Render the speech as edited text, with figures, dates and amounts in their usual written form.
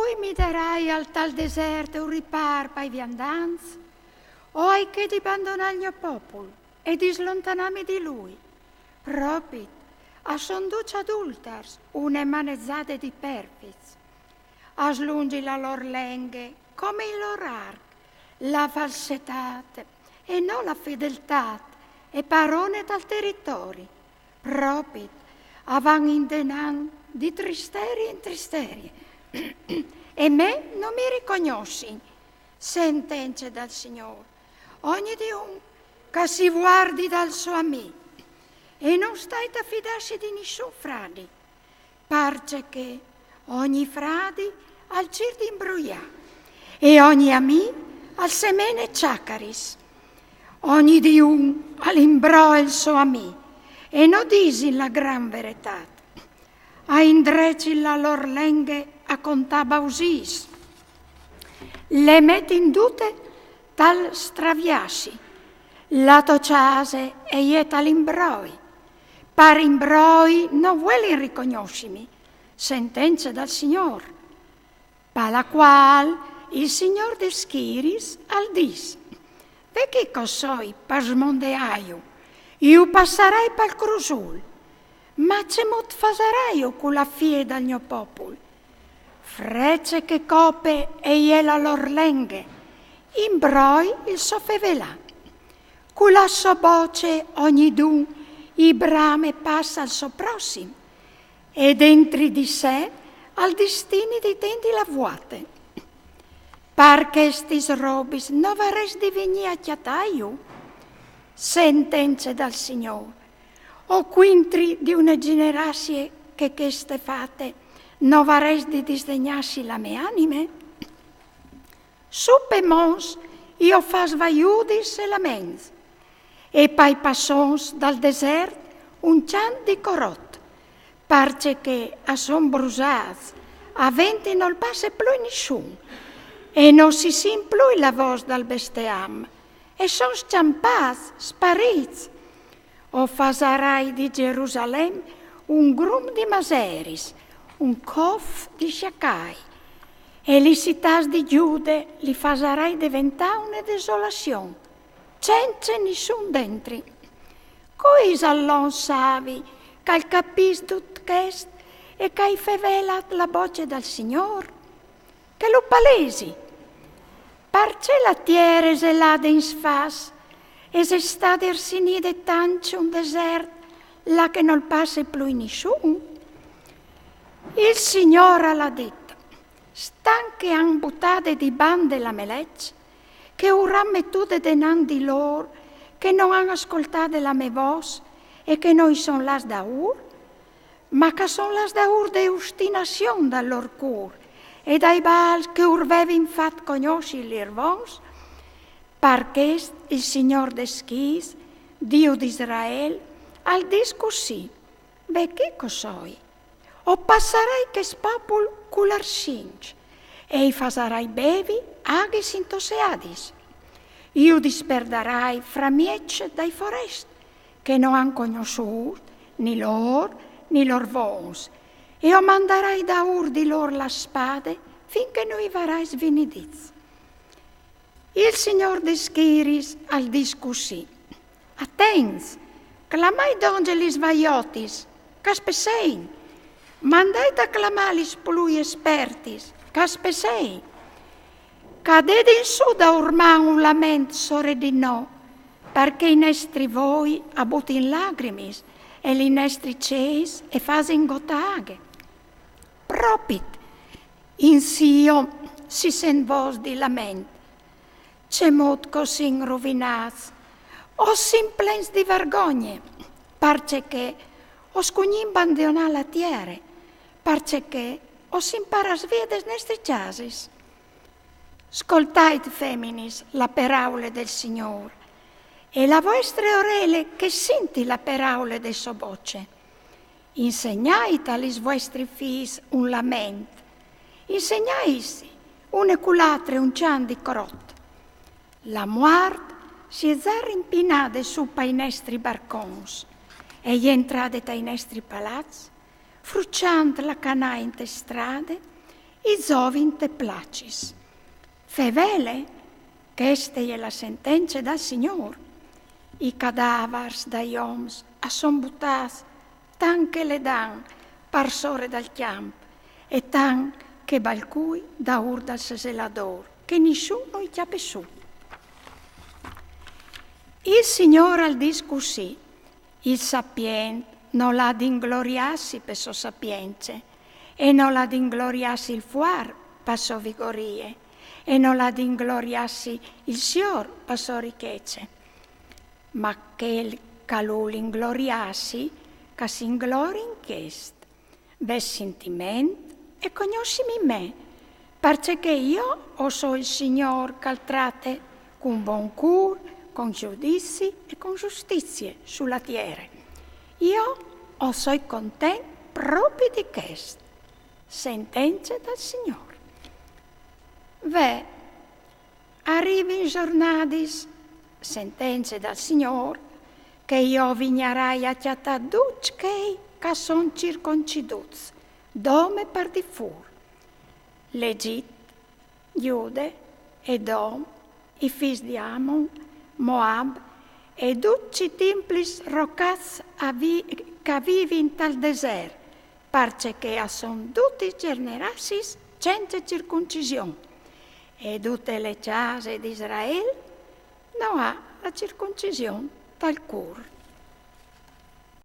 poi mi darai al tal deserto un riparo per i viandanti, o hai che di abbandonare il mio popolo e di slontanarmi di lui? Proprio a sonduce adulters, une manezzate di perfiz, a slungi la lor lenghe come il lor arc, la falsetate e non la fedeltà e parone dal territorio, proprio avan indenan di tristerie in tristerie. E me non mi riconosci, sentenze dal Signore, ogni di un che si guardi dal suo amico, e non stai a fidarsi di nessun fradi, parce che ogni fradi al gir di imbrogliare, e ogni amico al semene ciacaris, ogni di un all'imbro il suo amico, e non disi la gran verità, a indreci la lor lenghe a contaba usis, le metti in dute tal straviassi, la tociase e ieta l'imbroi, par imbroi non vuole riconoscimi, sentenza dal Signor, pa la qual il Signor de Schiris al dis, ve che cosoi per smondeaio, io passerai per crusul, ma ce mot fasarai con la fie dal mio popolo, frecce che cope e iela lor lenghe, imbroi il so fevelà, con la sua voce ogni dun i brame passa al suo prossimo, ed entri di sé al destini di tendi la vuate. Par che stis robis non vares diveni a chiataio, sentenze dal Signore, o quintri di una generazie che queste fate non vares di disdegnarsi la mia anime? Suppe mons io fas vaiudis e laments, e pai passons dal desert un cian di corot, parce che a son brusats, a venti non passe più nessun, e non si sin più la voce dal besteam, e son scampats, sparits. O fasarai di Gerusalemme un grum di maseris, un cof di sciacai, e li città di Giude li fasarai diventare una desolazione, senza nessun dentri. Cois allon savi, che capis tut quest, e che fevelat la voce dal Signor, che lo palesi. Parce la tiere se l'ade in sfas, e se stader sinide tanto un desert, là che non passa più nessun. Il Signore l'ha detto, stanche han buttate di bande la meleccia, che ora mettude denan di loro, che non hanno ascoltato la mia voce, e che noi son las da ur, ma che son las da ur de ostinazione dal lor cur, e dai Baal che urvevi infatti conosci l'irvons, perché il Signor de Schis, Dio di Israele, al discussi, beh che cosoi? O passarai che spopol cular sinc, e i fasarai bevi agis intoseadis. Io disperderai fra miece dai forest, che non han conosciuto ni lor vons, e o mandarai da ur di lor la spade, finché noi varai svinidiz. Il Signor de Schiris al discussi, attens, clamai d'angelis vaiotis, caspesein, mandai da clamalis plui espertis, caspesein, cadede in su da urman un lament sore di no, perché i nostri voi abuti in lagrimis, e i nostri ceis e fasin gotaghe. Propit, in sio si sen vos di lament, c'è mod così rovinats, o simplens di vergogne, parce che os cugnin bandona la tiere, parce che os imparas viedes nesti casis. Ascoltate, feminis, la paraula del Signore, e la vostre orele che senti la paraula de sua voce. Insegnate alis vostri fis un lament, insegnai une culatre un cian di corot. La muart si è già rimpinata su ai nostri barcons, e gli entrate ai nostri palazzi, frucciando la canà in te strade, i zovin te placis. Fevele, questa è la sentenza dal Signor. I cadavers dai oms a son buttats tan che le dan parsore dal camp e tan che balcui da ur dal seselador, che nessuno i chiappe su. Il Signore al discusì, il sapiente non l'ha d'ingloriarsi per sua sapienze, e non l'ha d'ingloriarsi il fuar per sua vigorie, e non l'ha d'ingloriarsi il Signor per sua ricchezze. Ma che calù l'ingloriarsi, che si inglori in chest, bel sentimento e conoscimi me, perché io o so il Signor che tratte con buon cur, con giudizi e con giustizie sulla terra. Io o so contento proprio di questo, sentenze dal Signore. Ve, arrivi in giornadis, sentenze dal Signore, che io vignarai a chiataduc che son circonciduts, dome per di fur. Legit, Giude, Edom, i figli di Ammon, Moab, e tutti i templis rocats che vivi in tal desert, perché son tutti generassis senza circoncisione, e tutte le case di Israele non ha la circoncisione tal cur.